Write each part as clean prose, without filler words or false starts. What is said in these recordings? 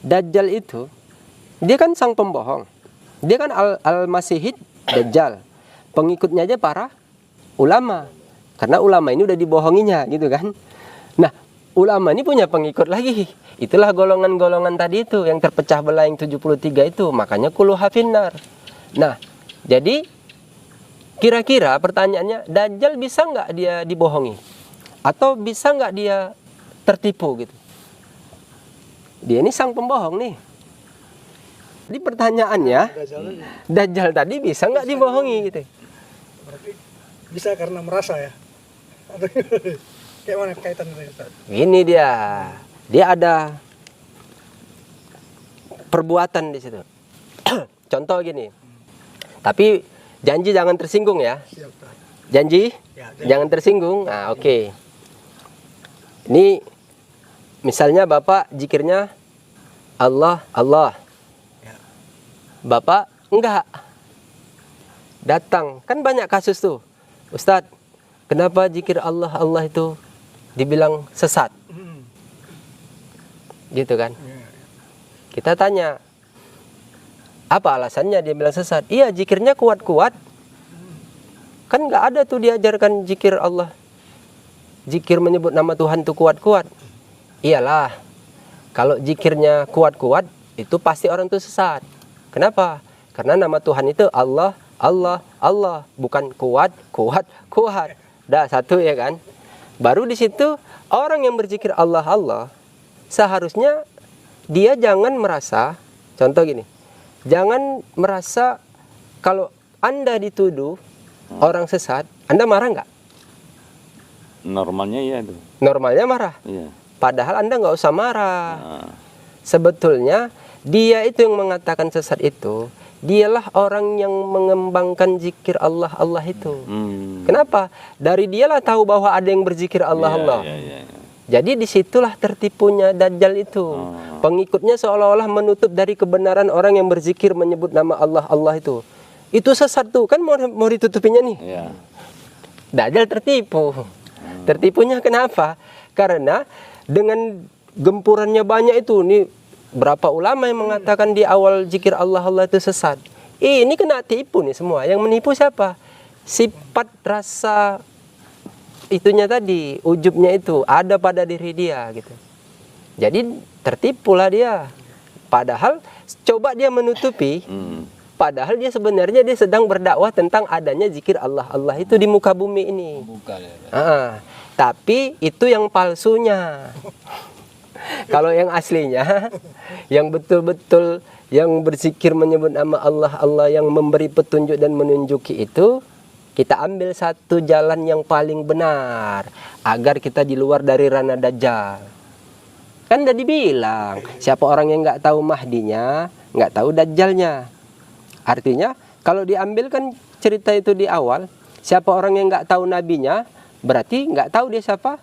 Dajjal itu, dia kan sang pembohong. Dia kan al-masihid Dajjal. Pengikutnya aja para ulama. Karena ulama ini udah dibohonginya gitu kan. Nah, ulama ini punya pengikut lagi. Itulah golongan-golongan tadi itu yang terpecah belah yang 73 itu. Makanya kuluha finnar. Nah, jadi kira-kira pertanyaannya, Dajjal bisa nggak dia dibohongi? Atau bisa nggak dia tertipu gitu? Dia ini sang pembohong nih. Jadi pertanyaannya, Dajjal tadi bisa nggak dibohongi gitu? Berarti bisa karena merasa ya? Kayak mana kaitan dengan itu? Ini dia ada perbuatan di situ. Contoh gini. Tapi janji jangan tersinggung ya. Siap, Ustaz. Janji? Ya, Jangan tersinggung. Nah, oke. Ini misalnya Bapak zikirnya Allah, Allah. Ya. Bapak enggak. Datang. Kan banyak kasus tuh. Ustadz, kenapa zikir Allah, Allah itu dibilang sesat? Gitu kan. Ya. Kita tanya, apa alasannya dia bilang sesat? Iya, zikirnya kuat-kuat. Kan nggak ada tuh diajarkan zikir Allah. Zikir menyebut nama Tuhan tuh kuat-kuat. Iyalah, kalau zikirnya kuat-kuat, itu pasti orang tuh sesat. Kenapa? Karena nama Tuhan itu Allah, Allah, Allah. Bukan kuat, kuat, kuat. Dah satu ya kan. Baru di situ orang yang berzikir Allah, Allah, seharusnya dia jangan merasa, contoh gini, jangan merasa kalau Anda dituduh orang sesat, Anda marah nggak? Normalnya iya itu. Normalnya marah. Iya. Padahal Anda nggak usah marah. Nah, Sebetulnya dia itu yang mengatakan sesat itu, dialah orang yang mengembangkan zikir Allah, Allah itu. Kenapa? Dari dialah tahu bahwa ada yang berzikir Allah, iya, Allah. iya, iya. Jadi disitulah tertipunya Dajjal itu. Pengikutnya seolah-olah menutup dari kebenaran orang yang berzikir menyebut nama Allah, Allah itu. Itu sesat tuh, kan mau ditutupinya nih. Iya. Dajjal tertipu. Tertipunya kenapa? Karena dengan gempurannya banyak itu, nih berapa ulama yang mengatakan di awal zikir Allah, Allah itu sesat. Ini kena tipu nih semua. Yang menipu siapa? Sifat rasa itunya tadi, ujubnya itu ada pada diri dia gitu. Jadi tertipulah dia. Padahal coba dia menutupi, padahal dia sebenarnya dia sedang berdakwah tentang adanya zikir Allah, Allah itu di muka bumi ini. Tapi itu yang palsunya. Kalau yang aslinya, yang betul-betul yang berzikir menyebut nama Allah, Allah yang memberi petunjuk dan menunjuki itu, kita ambil satu jalan yang paling benar agar kita di luar dari ranah Dajjal. Kan udah dibilang, siapa orang yang nggak tahu Mahdinya, nggak tahu Dajjalnya. Artinya kalau diambilkan cerita itu di awal, siapa orang yang nggak tahu nabinya, berarti nggak tahu dia siapa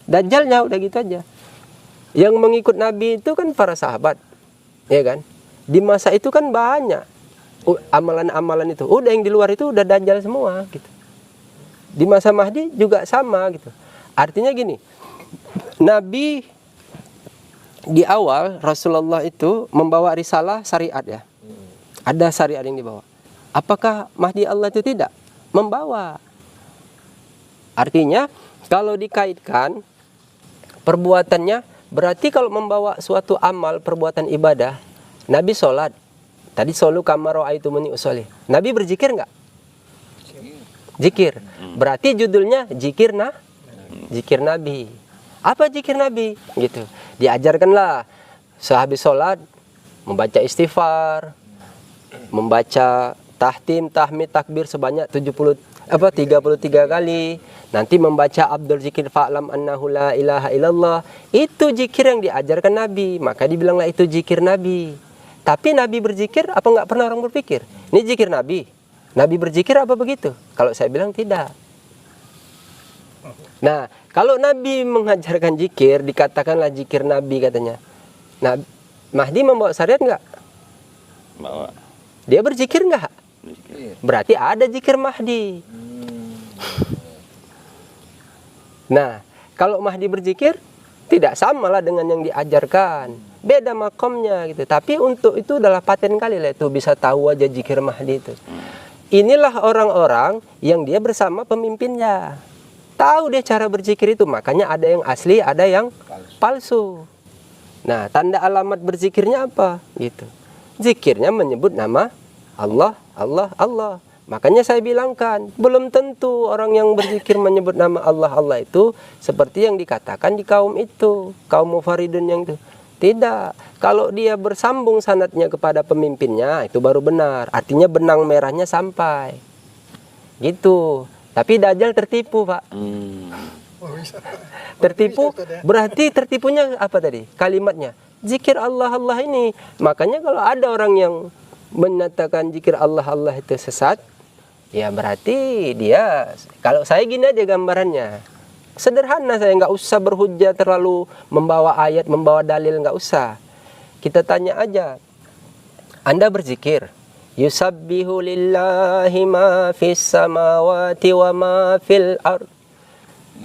Dajjalnya, udah gitu aja. Yang mengikut nabi itu kan para sahabat, ya kan? Di masa itu kan banyak amalan-amalan itu. Udah yang di luar itu udah Dajjal semua gitu. Di masa Mahdi juga sama gitu. Artinya gini, Nabi di awal Rasulullah itu membawa risalah syariat ya. Ada syariat yang dibawa. Apakah Mahdi Allah itu tidak? Membawa. Artinya kalau dikaitkan perbuatannya, berarti kalau membawa suatu amal perbuatan ibadah, Nabi sholat. Tadi solu kamaro aitumuni usolih. Nabi berzikir nggak? Zikir. Berarti judulnya zikir zikir Nabi. Apa zikir Nabi? Gitu. Diajarkanlah sehabis sholat membaca istighfar, membaca tahtim, tahmid, takbir sebanyak 33 kali. Nanti membaca Abdul Zikir fa'lam annahu la ilaha illallah. Itu zikir yang diajarkan Nabi. Maka dibilanglah itu zikir Nabi. Tapi Nabi berzikir apa nggak pernah orang berpikir? Ini zikir Nabi. Nabi berzikir apa begitu? Kalau saya bilang tidak. Nah, kalau Nabi mengajarkan zikir, dikatakanlah zikir Nabi katanya. Nah, Mahdi membawa syariat nggak? Bawa. Dia berzikir nggak? Berarti ada zikir Mahdi. Nah, kalau Mahdi berzikir, tidak samalah dengan yang diajarkan. beda makomnya gitu. Tapi untuk itu adalah paten kali lah itu bisa tahu aja zikir Mahdi itu. Inilah orang-orang yang dia bersama pemimpinnya. Tahu dia cara berzikir itu, makanya ada yang asli, ada yang palsu. Nah, tanda alamat berzikirnya apa? Gitu. Zikirnya menyebut nama Allah, Allah, Allah. Makanya saya bilangkan, belum tentu orang yang berzikir menyebut nama Allah, Allah itu seperti yang dikatakan di kaum itu, kaum Mufaridun yang itu. Tidak, kalau dia bersambung sanadnya kepada pemimpinnya, itu baru benar. Artinya benang merahnya sampai. Gitu. Tapi Dajjal tertipu, Pak. Oh, bisa. Tertipu, Bisa, Ustaz, ya. berarti tertipunya apa tadi? Kalimatnya, zikir Allah, Allah ini. Makanya kalau ada orang yang menyatakan zikir Allah, Allah itu sesat, ya berarti dia, kalau saya gini aja gambarannya. Sederhana, saya nggak usah berhujjah terlalu membawa ayat, membawa dalil, nggak usah. Kita tanya aja, Anda berzikir, yusabbihu lillahi ma fis samawati wa ma fil ard.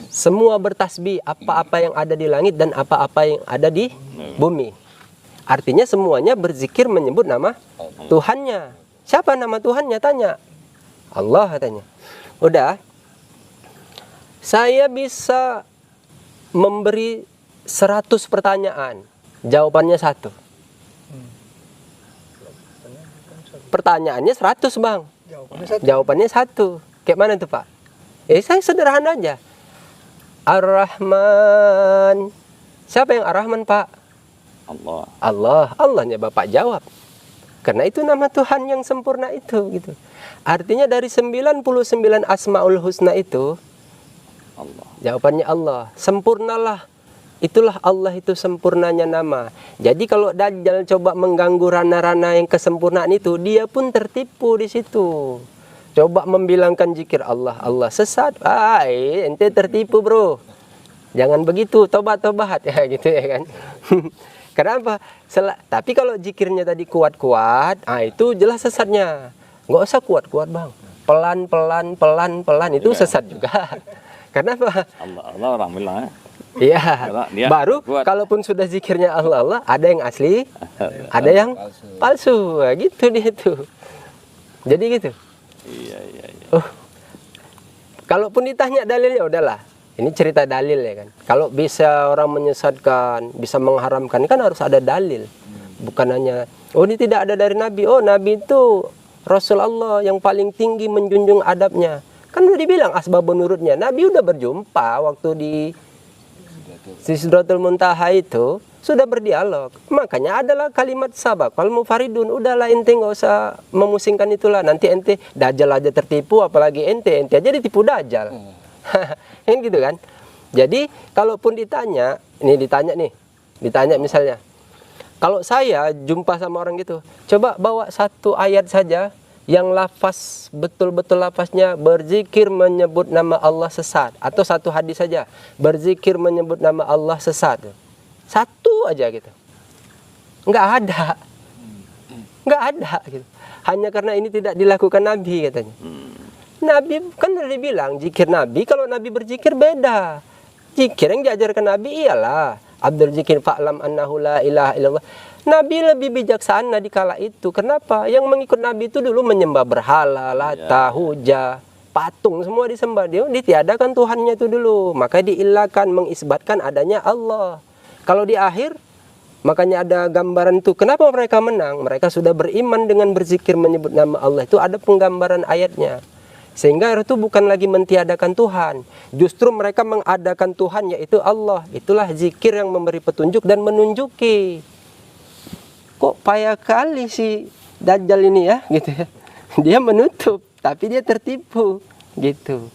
Semua bertasbih, apa-apa yang ada di langit dan apa-apa yang ada di bumi. Artinya semuanya berzikir menyebut nama Tuhannya. Siapa nama Tuhannya? Tanya. Allah katanya. Udah. Saya bisa memberi 100 pertanyaan. Jawabannya 1. Pertanyaannya 100, Bang. Jawabannya 1. Jawabannya 1. Kayak mana tuh, Pak? Saya sederhana aja. Ar-Rahman. Siapa yang Ar-Rahman, Pak? Allah. Allah. Allahnya Bapak jawab. Karena itu nama Tuhan yang sempurna itu gitu. Artinya dari 99 Asmaul Husna itu Allah. jawabannya Allah. Sempurnalah. Itulah Allah itu sempurnanya nama. Jadi kalau Dajjal coba mengganggu rana-rana yang kesempurnaan itu, dia pun tertipu di situ. Coba membilangkan zikir Allah, Allah sesat. Ente tertipu, bro. Jangan begitu, tobat-tobat ya gitu ya kan. Kenapa? Tapi kalau zikirnya tadi kuat-kuat, itu jelas sesatnya. Nggak usah kuat-kuat, Bang. Pelan-pelan, pelan-pelan itu sesat juga. Kenapa? Allah orang bilang ya. Iya. Dia Baru kuat. kalaupun sudah zikirnya Allah, Allah, ada yang asli, ada yang palsu. Nah, gitu dia tuh. Jadi gitu. Iya. Kalaupun ditanya dalilnya udahlah. Ini cerita dalil ya kan. Kalau bisa orang menyesatkan, bisa mengharamkan kan harus ada dalil. Bukan hanya ini tidak ada dari Nabi. Oh, Nabi itu Rasul Allah yang paling tinggi menjunjung adabnya. Kan udah dibilang asbabun nurutnya. Nabi udah berjumpa waktu di Sidratul Muntaha itu sudah berdialog. Makanya adalah kalimat sabak. Kalau Mufaridun udahlah ente nggak usah memusingkan itulah. Nanti ente Dajjal aja tertipu, apalagi ente aja ditipu Dajjal. Kan gitu kan. Jadi kalaupun ditanya, ditanya misalnya, kalau saya jumpa sama orang gitu, coba bawa satu ayat saja yang lafaz betul-betul lafaznya berzikir menyebut nama Allah sesat, atau satu hadis saja berzikir menyebut nama Allah sesat, satu aja gitu, nggak ada gitu. Hanya karena ini tidak dilakukan Nabi katanya. Nabi kan udah dibilang zikir Nabi, kalau Nabi berzikir beda. Zikir yang diajarkan Nabi ialah Abdul Zikir fa'lam annahu la ilaha illallah. Nabi lebih bijaksana di kala itu. Kenapa? Yang mengikut Nabi itu dulu menyembah berhala, Lata, Huja, patung, semua disembah. Dia ditiadakan Tuhannya itu dulu. Maka diilahkan, mengisbatkan adanya Allah. Kalau di akhir, makanya ada gambaran itu. Kenapa mereka menang? Mereka sudah beriman dengan berzikir menyebut nama Allah. Itu ada penggambaran ayatnya. Sehingga itu bukan lagi mentiadakan Tuhan. Justru mereka mengadakan Tuhan, yaitu Allah. Itulah zikir yang memberi petunjuk dan menunjuki. Kok payah kali si Dajjal ini ya gitu ya. Dia menutup tapi dia tertipu gitu.